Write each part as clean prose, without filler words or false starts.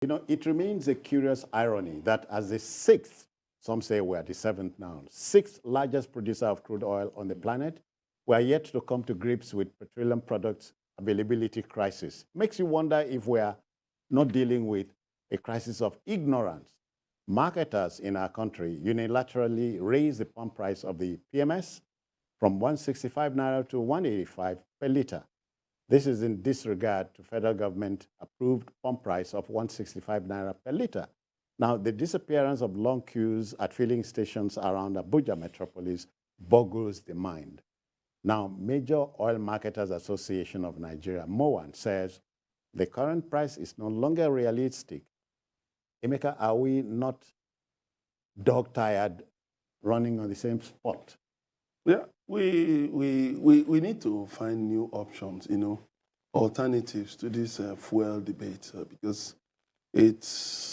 You know, it remains a curious irony that as the sixth, some say we're the seventh now, sixth largest producer of crude oil on the planet, we are yet to come to grips with petroleum products availability crisis. Makes you wonder if we are not dealing with a crisis of ignorance. Marketers in our country unilaterally raise the pump price of the PMS from 165 naira to 185 per liter. This is in disregard to federal government approved pump price of 165 naira per liter. Now, the disappearance of long queues at filling stations around Abuja metropolis boggles the mind. Now, Major Oil Marketers Association of Nigeria, MOAN, says the current price is no longer realistic. Emeka, are we not dog-tired running on the same spot? Yeah, we need to find new options, alternatives to this fuel debate because it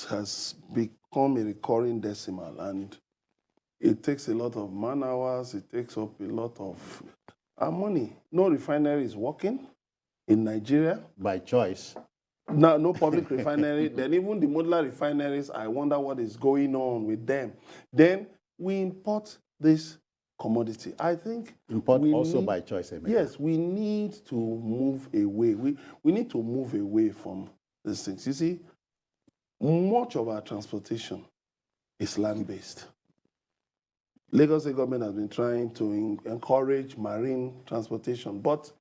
has become a recurring decimal and it takes a lot of man hours, it takes up a lot of our money. No refinery is working in Nigeria. By choice. No public refinery. Then even the modular refineries, I wonder what is going on with them. Then we import this commodity. I think import also by choice. Emeka. Yes, we need to move away. We need to move away from these things. You see, much of our transportation is land-based. Lagos State government has been trying to encourage marine transportation, but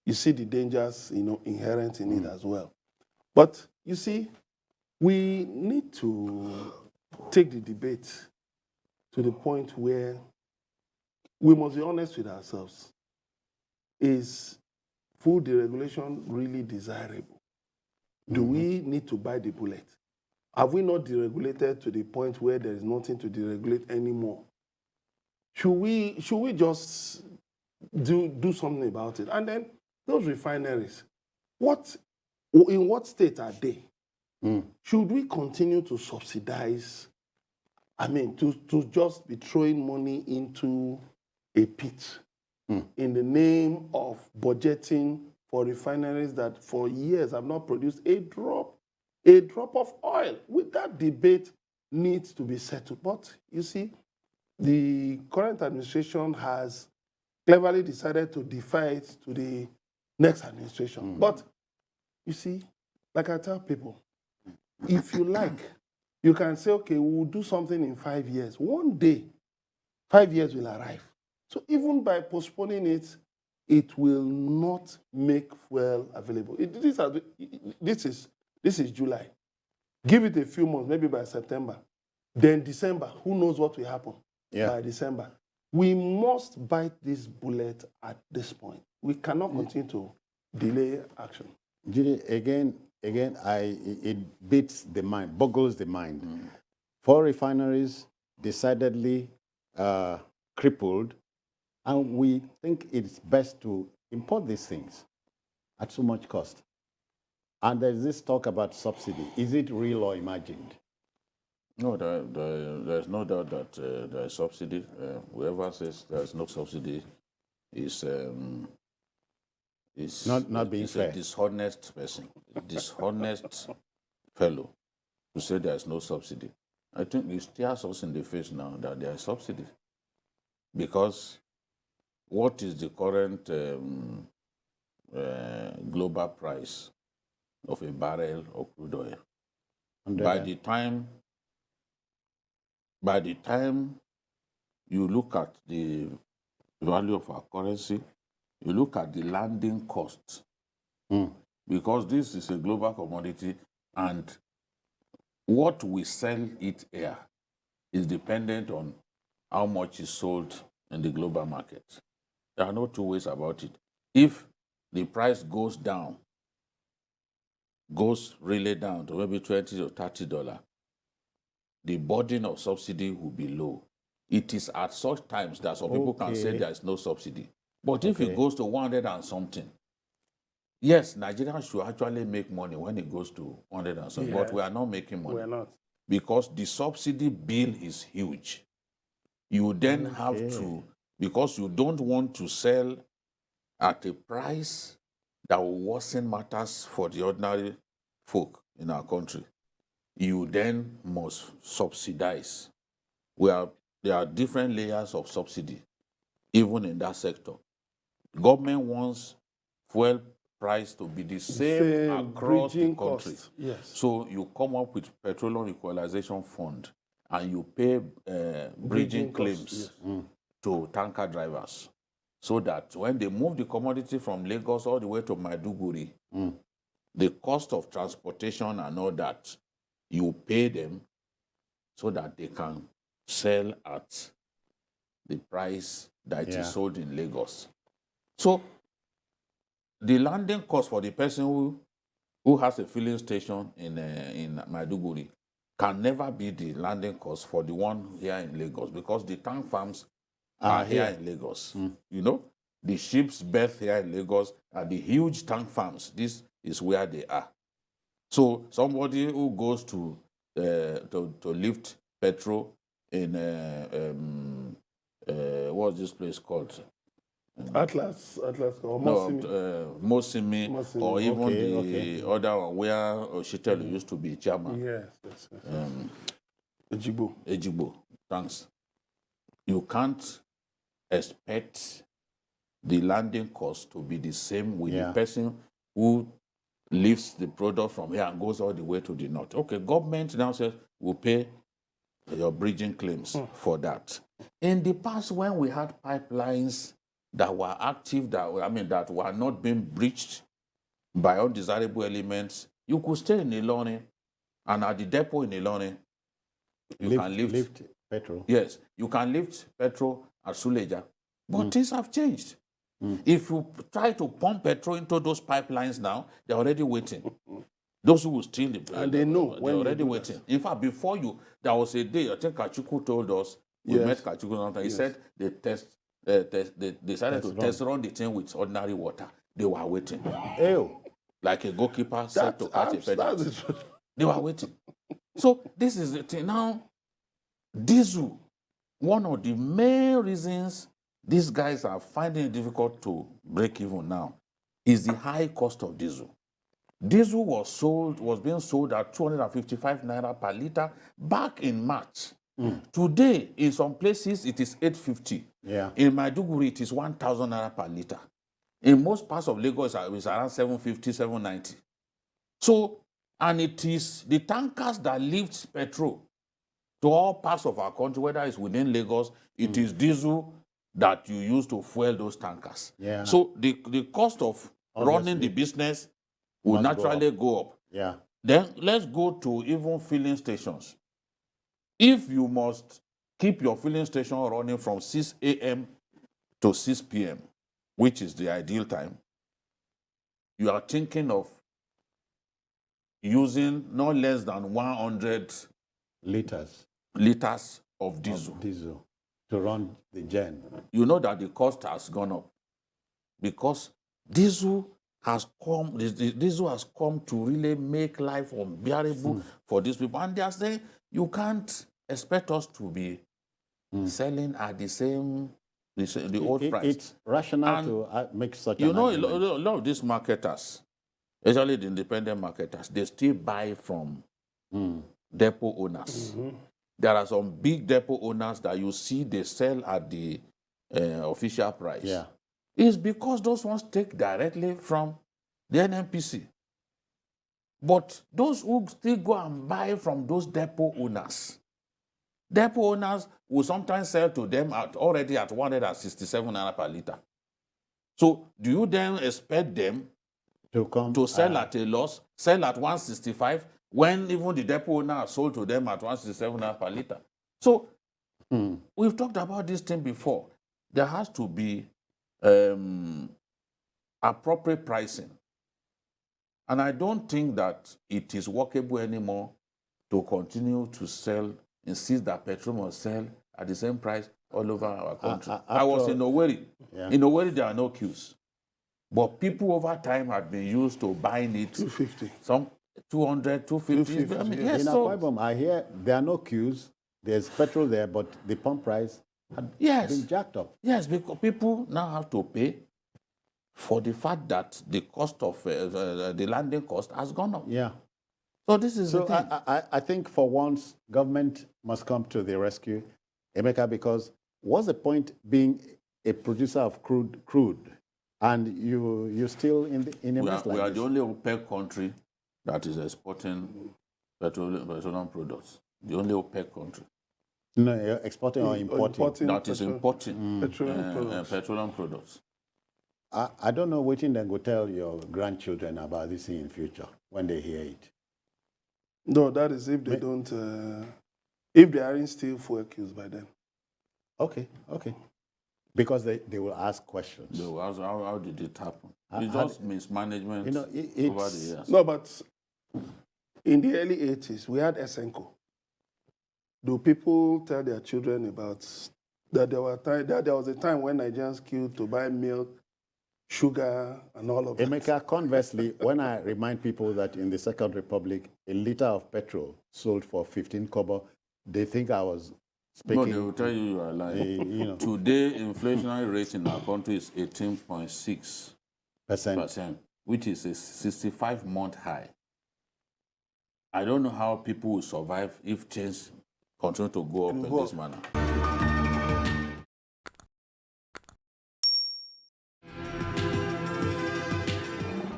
you see the dangers, inherent in it as well. But you see, we need to take the debate to the point where we must be honest with ourselves. Is full deregulation really desirable? Do we need to bite the bullet? Have we not deregulated to the point where there is nothing to deregulate anymore? Should we just do something about it? And then those refineries, in what state are they? Should we continue to subsidize? I mean, to just be throwing money into a pit in the name of budgeting for refineries that for years have not produced a drop of oil? With that debate needs to be settled. But you see, the current administration has cleverly decided to defy it to the next administration. But you see, like I tell people, if you like, you can say, okay, we'll do something in 5 years. One day, 5 years will arrive. So even by postponing it, it will not make fuel available. This is July. Give it a few months, maybe by September. Then December, who knows what will happen by December. We must bite this bullet at this point. We cannot continue to delay action. Judy, again, it beats the mind, boggles the mind. 4 refineries decidedly crippled, and we think it's best to import these things at so much cost. And there's this talk about subsidy. Is it real or imagined? No, there's no doubt that there is subsidy. Whoever says there's no subsidy is not being fair. A dishonest person, a dishonest fellow to say there's no subsidy. I think it stares us in the face now that there is subsidy. Because what is the current global price of a barrel of crude oil? By the time you look at the value of our currency, you look at the landing costs, because this is a global commodity, and what we sell it here is dependent on how much is sold in the global market. There are no two ways about it. If the price goes down, goes really down to maybe $20 or $30, the burden of subsidy will be low. It is at such times that some people can say there is no subsidy. But if it goes to 100 and something, yes, Nigeria should actually make money when it goes to 100 and something, but we are not making money. We are not. Because the subsidy bill is huge. You then have to, because you don't want to sell at a price that will worsen matters for the ordinary folk in our country. you then must subsidize. There are different layers of subsidy, even in that sector. Government wants fuel price to be the same across the bridging country. cost. Yes. So you come up with petroleum equalization fund and you pay bridging claims cost, yes. to tanker drivers, so that when they move the commodity from Lagos all the way to Maiduguri, the cost of transportation and all that, you pay them so that they can sell at the price that it is sold in Lagos. So the landing cost for the person who has a filling station in Maiduguri can never be the landing cost for the one here in Lagos, because the tank farms are here in Lagos. You know, the ships berth here in Lagos are the huge tank farms. This is where they are. So somebody who goes to lift petrol in what's this place called? Atlas, or Mosimi, or even the other one where Oshitelu used to be chairman. Yes. Ejigbo, thanks. You can't expect the landing cost to be the same with the person who lifts the product from here and goes all the way to the north. Okay, government now says we'll pay your bridging claims for that. In the past, when we had pipelines that were active, that were not being breached by undesirable elements, you could stay in Ilorin, and at the depot in Ilorin, you can lift petrol. Yes, you can lift petrol at Suleja, but things have changed. If you try to pump petrol into those pipelines now, they're already waiting. Those who will steal the and they know they're when already waiting. In fact, before there was a day, I think Kachuku told us, we met Kachuku, and he said they decided to run the thing with ordinary water. They were waiting. Ew. Like a goalkeeper set to catch a penalty. They were waiting. So this is the thing. Now, diesel, one of the main reasons these guys are finding it difficult to break even now is the high cost of diesel. Diesel was being sold at 255 naira per liter back in March. Today, in some places, it is 850. Yeah. In Maiduguri, it is 1,000 naira per liter. In most parts of Lagos, it's around 750, 790. So, and it is the tankers that lift petrol to all parts of our country, whether it's within Lagos, it is diesel that you use to fuel those tankers. Yeah. So the cost of running the business will naturally go up. Yeah. Then let's go to even filling stations. If you must keep your filling station running from 6 a.m. to 6 p.m., which is the ideal time, you are thinking of using no less than 100 liters of diesel. To run the gen. You know that the cost has gone up because diesel has come to really make life unbearable for these people. And they are saying, you can't expect us to be selling at the old price. It's rational And to make such a an lot argument. of these marketers, especially the independent marketers, they still buy from depot owners. There are some big depot owners that you see they sell at the official price. Yeah. It's because those ones take directly from the NNPC. But those who still go and buy from those depot owners will sometimes sell to them already at 167 naira per liter. So do you then expect them to sell at a loss, sell at 165, when even the depot owner has sold to them at 167 naira per liter? So we've talked about this thing before. There has to be appropriate pricing. And I don't think that it is workable anymore to continue to insist that petrol must sell at the same price all over our country. I was in Owerri. Yeah. In Owerri, there are no queues. But people over time have been used to buying it. 250. Some 200, 250. 250, I mean, yeah. yes, In so, Akwa, I hear there are no queues. There's petrol there, but the pump price had been jacked up. Yes, because people now have to pay for the fact that the cost of the landing cost has gone up. Yeah. So this is So the thing. I think for once, government must come to the rescue, Emeka, because what's the point being a producer of crude, and you're still in a mess like We are this? the only OPEC country that is exporting petroleum products. The only OPEC country No, you're exporting or importing. that is importing petroleum products. petroleum products. I don't know what then go tell your grandchildren about this in future when they hear it. No, that is if they don't, if they aren't still fuel queues by then. Okay, okay. Because they will ask questions. They will ask, how did it happen? How- It's how just mismanagement You know, over the it's years. No, but in the early 80s, we had Esenko. Do people tell their children about that there was a time when Nigerians queued to buy milk, sugar, and all of that? Emeka, conversely, when I remind people that in the Second Republic, a liter of petrol sold for 15 kobo, they think I was No, speaking. they will tell you are lying. You know, Today, inflationary rate in our country is 18.6%, percent. which is a 65-month high. I don't know how people will survive if things continue to go up in this manner.